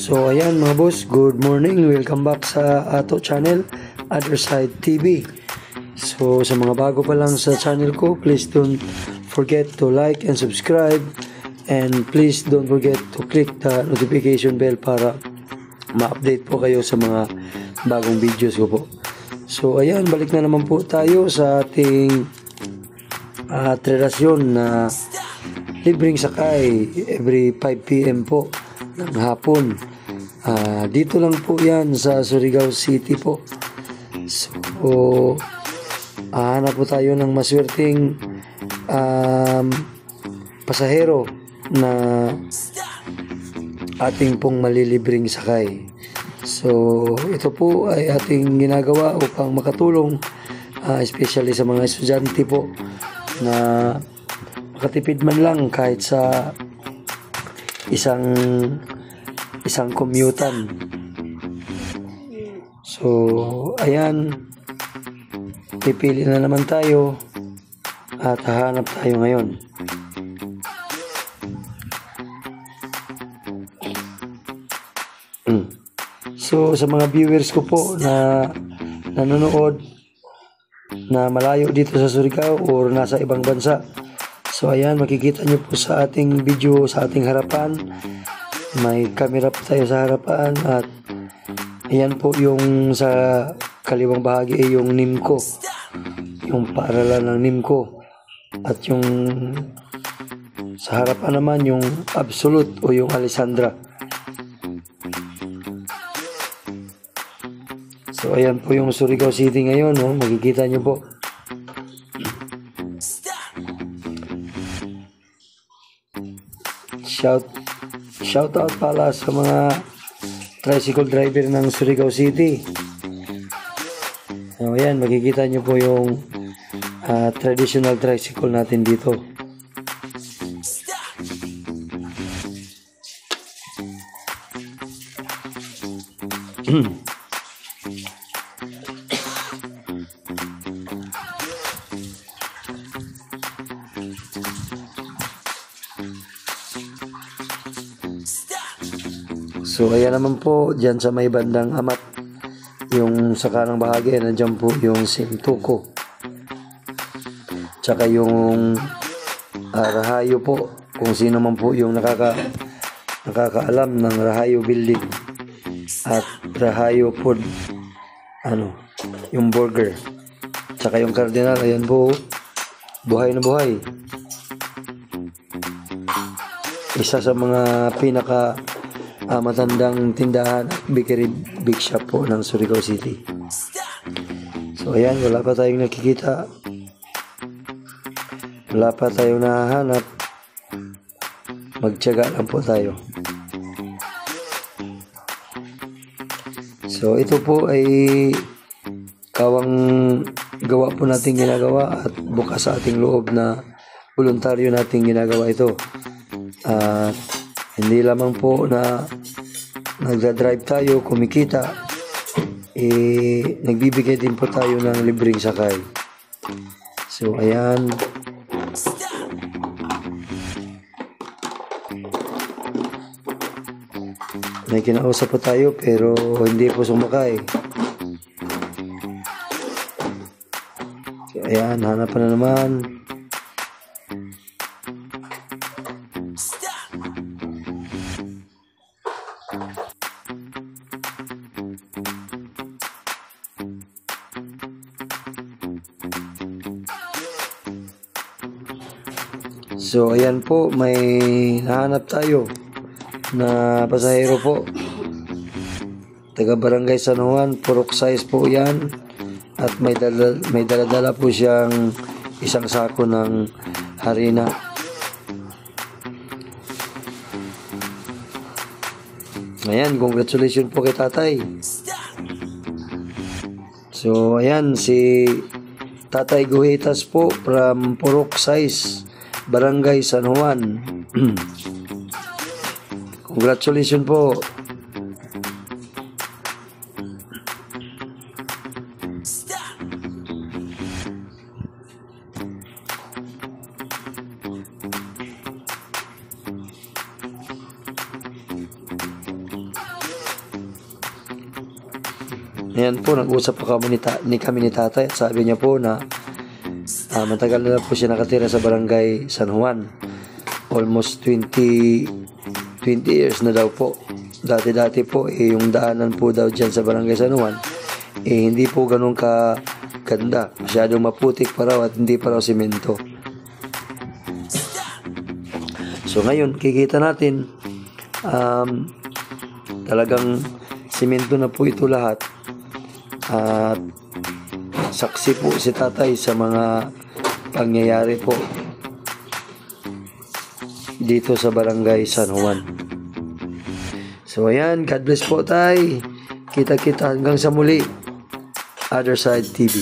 So ayan mga boss, good morning. Welcome back sa ato channel, Other Side TV. So sa mga bago pa lang sa channel ko, please don't forget to like and subscribe. And please don't forget to click the notification bell para ma-update po kayo sa mga bagong videos ko po. So ayan, balik na naman po tayo sa ating tradisyon na libreng sakay every 5 PM po ng hapon. Dito lang po yan sa Surigao City po. So hanap po tayo ng maswerteng pasahero na ating pong malilibreng sakay. So ito po ay ating ginagawa upang makatulong especially sa mga estudyante po na makatipid man lang kahit sa isang commutan. So ayan, pipili na naman tayo at hahanap tayo ngayon. So sa mga viewers ko po na nanonood na malayo dito sa Surigao or nasa ibang bansa, so ayan, makikita nyo po sa ating video, sa ating harapan, may camera po tayo sa harapan, at ayan po yung sa kaliwang bahagi ay yung NIMCO, yung paaralan ng NIMCO, at yung sa harapan naman yung Absolute o yung Alessandra. So ayan po yung Surigao City ngayon, no? Makikita nyo po. Shout out pala sa mga tricycle driver ng Surigao City. So ayan, makikita nyo po yung traditional tricycle natin dito. So ayan naman po, dyan sa may bandang Amat, yung sa kanang bahagi, nandiyan po yung Simtuko, tsaka yung Rahayo po, kung sino man po yung nakakaalam ng Rahayo Building at Rahayo Food, yung burger, tsaka yung Cardinal. Ayan po, buhay na buhay, isa sa mga pinaka matandang tindahan at bakery big shop po ng Surigao City. So ayan, wala pa tayong nakikita, wala pa tayong nahahanap, magtiyaga lang po tayo. So ito po ay kawang gawa po nating ginagawa at bukas sa ating loob na voluntaryo nating ginagawa ito. Hindi lamang po na nagdadrive tayo, kumikita, nagbibigay din po tayo ng libreng sakay. So ayan, may kinausap po tayo pero hindi po sumakay. So ayan, hanapan na naman. So ayan po, may nahanap tayo na pasahero po, taga Barangay San Juan, Purok size po yan, at may dala po siyang isang sako ng harina. Ayan, congratulations po kay tatay. So ayan, si Tatay Guhitas po from Purok size, Barangay San Juan. Congratulations po. Ayan po, nag-usap pa kami ni tatay at sabi niya po na matagal na po siya nakatira sa barangay San Juan. Almost 20 years na daw po. Dati po, yung daanan po daw dyan sa barangay San Juan, hindi po ganun ka ganda. Masyadong maputik pa raw at hindi pa raw simento. So ngayon, kikita natin, talagang simento na po ito lahat. At saksi po si tatay sa mga pangyayari po dito sa barangay San Juan. So ayan, God bless po tay. Kita-kita hanggang sa muli. Other Side TV.